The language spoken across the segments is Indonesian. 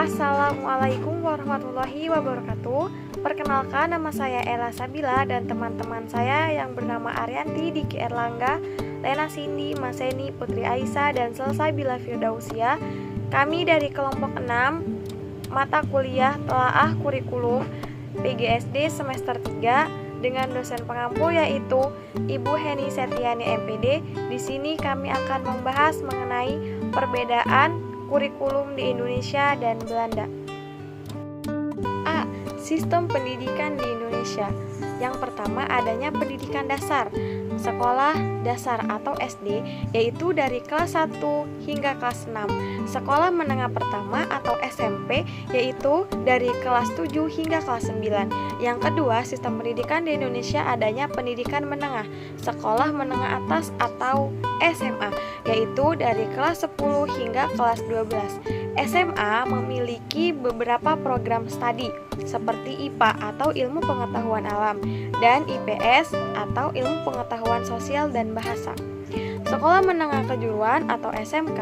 Assalamualaikum warahmatullahi wabarakatuh. Perkenalkan, nama saya Ella Sabila dan teman-teman saya yang bernama Arianti, Diki Erlangga, Lena Cindy, Maseni, Putri Aisyah, dan Salsabila Firdausia. Kami dari kelompok 6 mata kuliah Telaah Kurikulum PGSD semester 3 dengan dosen pengampu yaitu Ibu Heni Setiani MPD. Di sini kami akan membahas mengenai perbedaan kurikulum di Indonesia dan Belanda. A. Sistem pendidikan di Indonesia. Yang pertama, adanya pendidikan dasar, sekolah dasar atau SD, yaitu dari kelas 1 hingga kelas 6. Sekolah menengah pertama atau SMP, yaitu dari kelas 7 hingga kelas 9. Yang kedua, sistem pendidikan di Indonesia adanya pendidikan menengah, sekolah menengah atas atau SMA, yaitu dari kelas 10 hingga kelas 12. SMA memiliki beberapa program studi seperti IPA atau ilmu pengetahuan alam dan IPS atau ilmu pengetahuan sosial dan bahasa. Sekolah menengah kejuruan atau SMK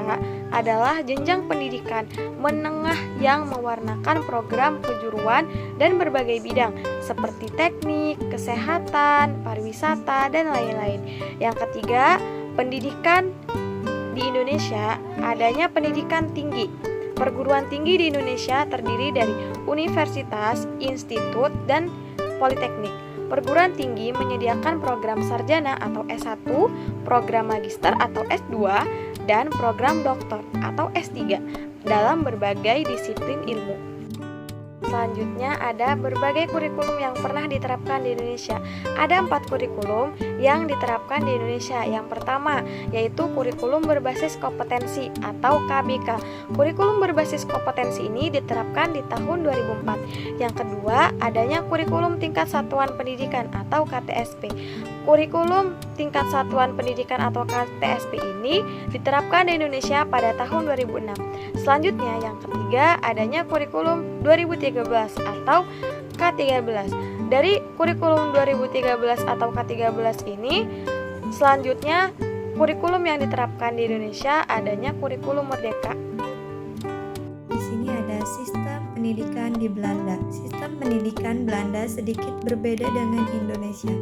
adalah jenjang pendidikan menengah yang mewarnakan program kejuruan dan berbagai bidang seperti teknik, kesehatan, pariwisata, dan lain-lain. Yang ketiga, pendidikan di Indonesia adanya pendidikan tinggi. Perguruan tinggi di Indonesia terdiri dari universitas, institut, dan politeknik. Perguruan tinggi menyediakan program sarjana atau S1, program magister atau S2, dan program doktor atau S3 dalam berbagai disiplin ilmu. Selanjutnya ada berbagai kurikulum yang pernah diterapkan di Indonesia. Ada 4 kurikulum yang diterapkan di Indonesia. Yang pertama yaitu kurikulum berbasis kompetensi atau KBK. Kurikulum berbasis kompetensi ini diterapkan di tahun 2004. Yang kedua adanya kurikulum tingkat satuan pendidikan atau KTSP. Kurikulum tingkat satuan pendidikan atau KTSP ini diterapkan di Indonesia pada tahun 2006. Selanjutnya yang ketiga adanya kurikulum 2013 atau K13. Dari kurikulum 2013 atau K13 ini selanjutnya kurikulum yang diterapkan di Indonesia adanya kurikulum Merdeka. Di sini ada sistem pendidikan di Belanda. Sistem pendidikan Belanda sedikit berbeda dengan Indonesia.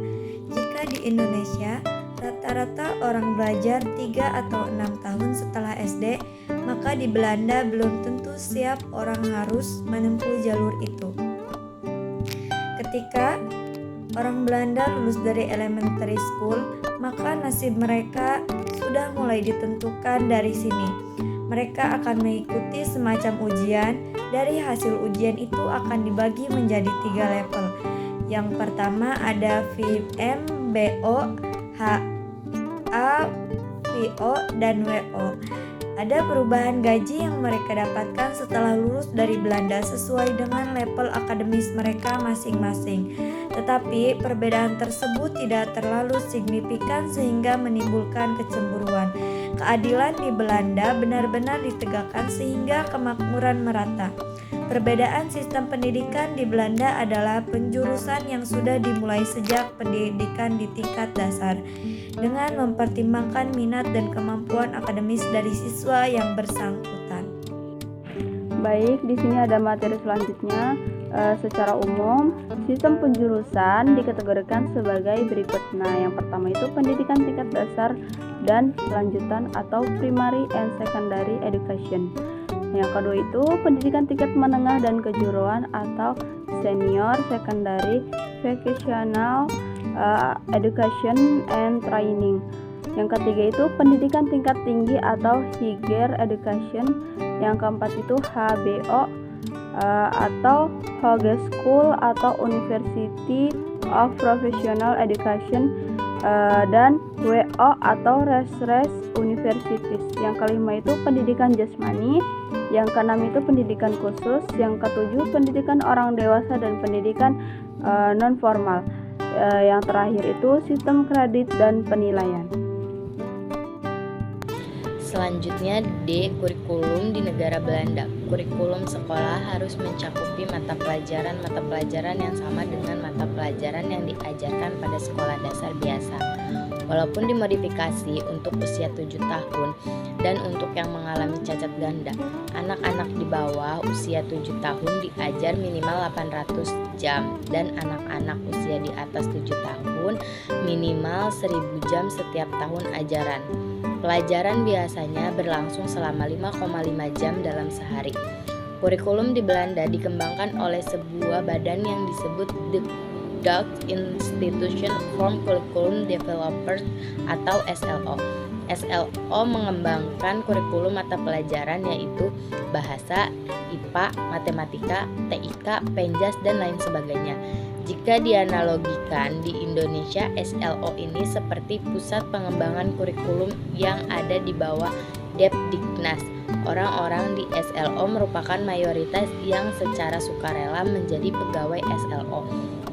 Jika di Indonesia rata-rata orang belajar 3 atau 6 tahun setelah SD, maka di Belanda belum tentu siap orang harus menempuh jalur itu. Ketika orang Belanda lulus dari elementary school, maka nasib mereka sudah mulai ditentukan dari sini. Mereka akan mengikuti semacam ujian. Dari hasil ujian itu akan dibagi menjadi 3 level. Yang pertama ada VMBO, HA, VO, dan WO. Ada perubahan gaji yang mereka dapatkan setelah lulus dari Belanda sesuai dengan level akademis mereka masing-masing. Tetapi perbedaan tersebut tidak terlalu signifikan sehingga menimbulkan kecemburuan. Keadilan di Belanda benar-benar ditegakkan sehingga kemakmuran merata. Perbedaan sistem pendidikan di Belanda adalah penjurusan yang sudah dimulai sejak pendidikan di tingkat dasar dengan mempertimbangkan minat dan kemampuan akademis dari siswa yang bersangkutan. Baik, di sini ada materi selanjutnya. Secara umum, sistem penjurusan dikategorikan sebagai berikut. Nah, yang pertama itu pendidikan tingkat dasar dan lanjutan atau primary and secondary education. Yang kedua itu pendidikan tingkat menengah dan kejuruan atau senior secondary vocational education and training. Yang ketiga itu pendidikan tingkat tinggi atau higher education. Yang keempat itu HBO atau Hogeschool atau University of Professional Education, dan WO atau Research Universities. Yang kelima itu pendidikan jasmani. Yang keenam itu pendidikan khusus. Yang ketujuh pendidikan orang dewasa dan pendidikan non formal. Yang terakhir itu sistem kredit dan penilaian. Selanjutnya D. Kurikulum di negara Belanda. Kurikulum sekolah harus mencakupi mata pelajaran yang sama dengan mata pelajaran yang diajarkan pada sekolah dasar biasa. walaupun dimodifikasi untuk usia 7 tahun dan untuk yang mengalami cacat ganda. Anak-anak di bawah usia 7 tahun diajar minimal 800 jam dan anak-anak usia di atas 7 tahun minimal 1000 jam setiap tahun ajaran. Pelajaran biasanya berlangsung selama 5,5 jam dalam sehari. Kurikulum di Belanda dikembangkan oleh sebuah badan yang disebut The Dutch Institution for Curriculum Developers atau SLO. SLO mengembangkan kurikulum mata pelajaran yaitu bahasa, IPA, matematika, TIK, Penjas, dan lain sebagainya. Jika dianalogikan di Indonesia, SLO ini seperti pusat pengembangan kurikulum yang ada di bawah Depdiknas. Orang-orang di SLO merupakan mayoritas yang secara sukarela menjadi pegawai SLO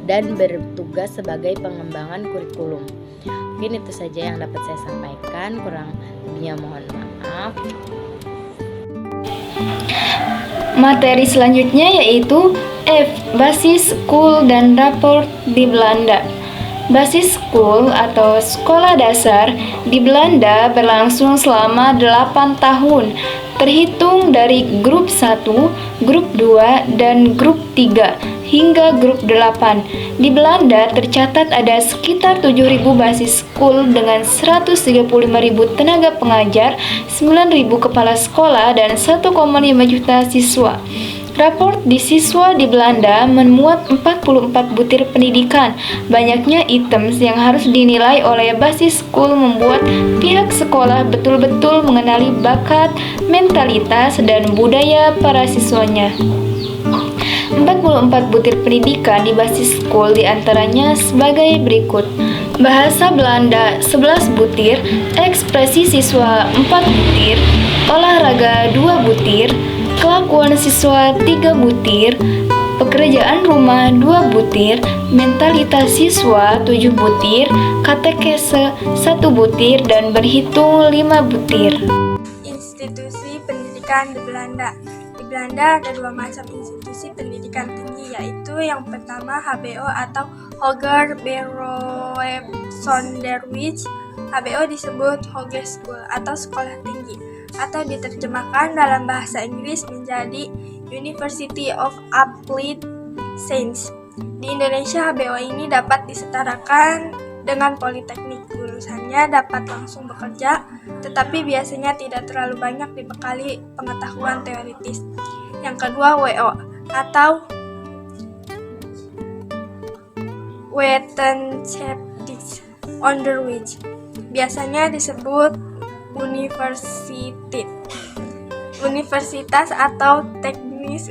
dan bertugas sebagai pengembangan kurikulum. Mungkin itu saja yang dapat saya sampaikan, kurang lebihnya mohon maaf. Materi selanjutnya yaitu F. Basis School dan Rapport di Belanda. Basis School atau sekolah dasar di Belanda berlangsung selama 8 tahun, terhitung dari grup 1, grup 2, dan grup 3 hingga grup 8. Di Belanda tercatat ada sekitar 7.000 basis school dengan 135.000 tenaga pengajar, 9.000 kepala sekolah, dan 1,5 juta siswa. Raport di siswa di Belanda memuat 44 butir pendidikan. Banyaknya items yang harus dinilai oleh basis school membuat pihak sekolah betul-betul mengenali bakat, mentalitas, dan budaya para siswanya. 44 butir pendidikan di basis school diantaranya sebagai berikut: bahasa Belanda 11 butir, ekspresi siswa 4 butir, olahraga 2 butir, kelakuan siswa 3 butir, pekerjaan rumah 2 butir, mentalitas siswa 7 butir, katekese 1 butir, dan berhitung 5 butir. Institusi pendidikan di Belanda. Di Belanda ada 2 macam institusi pendidikan tinggi, yaitu yang pertama HBO atau Hoger Beroep Sonderwijs. HBO disebut Hogeschool atau sekolah tinggi, atau diterjemahkan dalam bahasa Inggris menjadi University of Applied Science. Di Indonesia, HBO ini dapat disetarakan dengan politeknik. Lulusannya dapat langsung bekerja, tetapi biasanya tidak terlalu banyak dibekali pengetahuan teoritis. Yang kedua, WO atau Wetenschaftlich Onderwijs. Biasanya disebut universitas atau teknis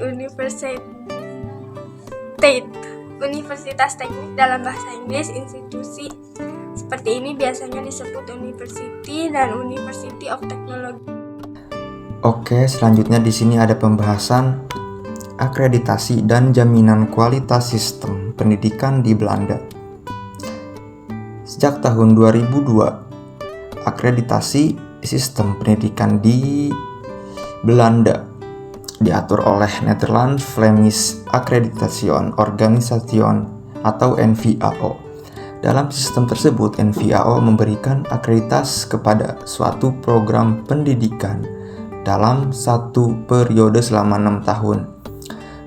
universitas teknik dalam bahasa Inggris. Institusi seperti ini biasanya disebut university dan University of Technology. Oke, selanjutnya di sini ada pembahasan akreditasi dan jaminan kualitas sistem pendidikan di Belanda. Sejak tahun 2002, akreditasi sistem pendidikan di Belanda diatur oleh Netherlands Flemish Accreditation Organisation atau NVAO. Dalam sistem tersebut, NVAO memberikan akreditasi kepada suatu program pendidikan dalam satu periode selama 6 tahun.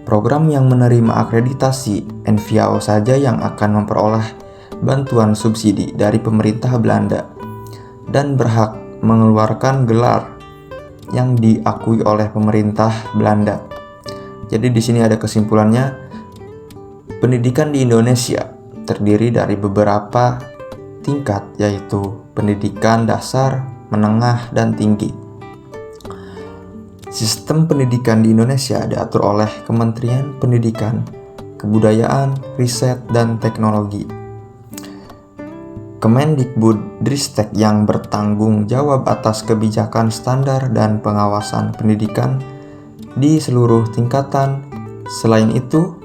Program yang menerima akreditasi NVAO saja yang akan memperoleh bantuan subsidi dari pemerintah Belanda dan berhak mengeluarkan gelar yang diakui oleh pemerintah Belanda. Jadi di sini ada kesimpulannya, pendidikan di Indonesia terdiri dari beberapa tingkat, yaitu pendidikan dasar, menengah, dan tinggi. Sistem pendidikan di Indonesia diatur oleh Kementerian Pendidikan, Kebudayaan, Riset, dan Teknologi. Kemendikbudristek yang bertanggung jawab atas kebijakan standar dan pengawasan pendidikan di seluruh tingkatan. Selain itu,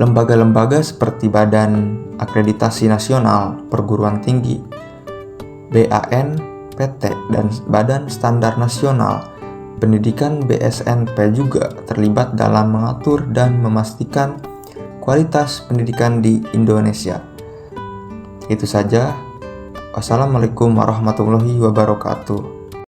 lembaga-lembaga seperti Badan Akreditasi Nasional Perguruan Tinggi, BAN, PT, dan Badan Standar Nasional Pendidikan BSNP juga terlibat dalam mengatur dan memastikan kualitas pendidikan di Indonesia. Itu saja Wassalamualaikum warahmatullahi wabarakatuh.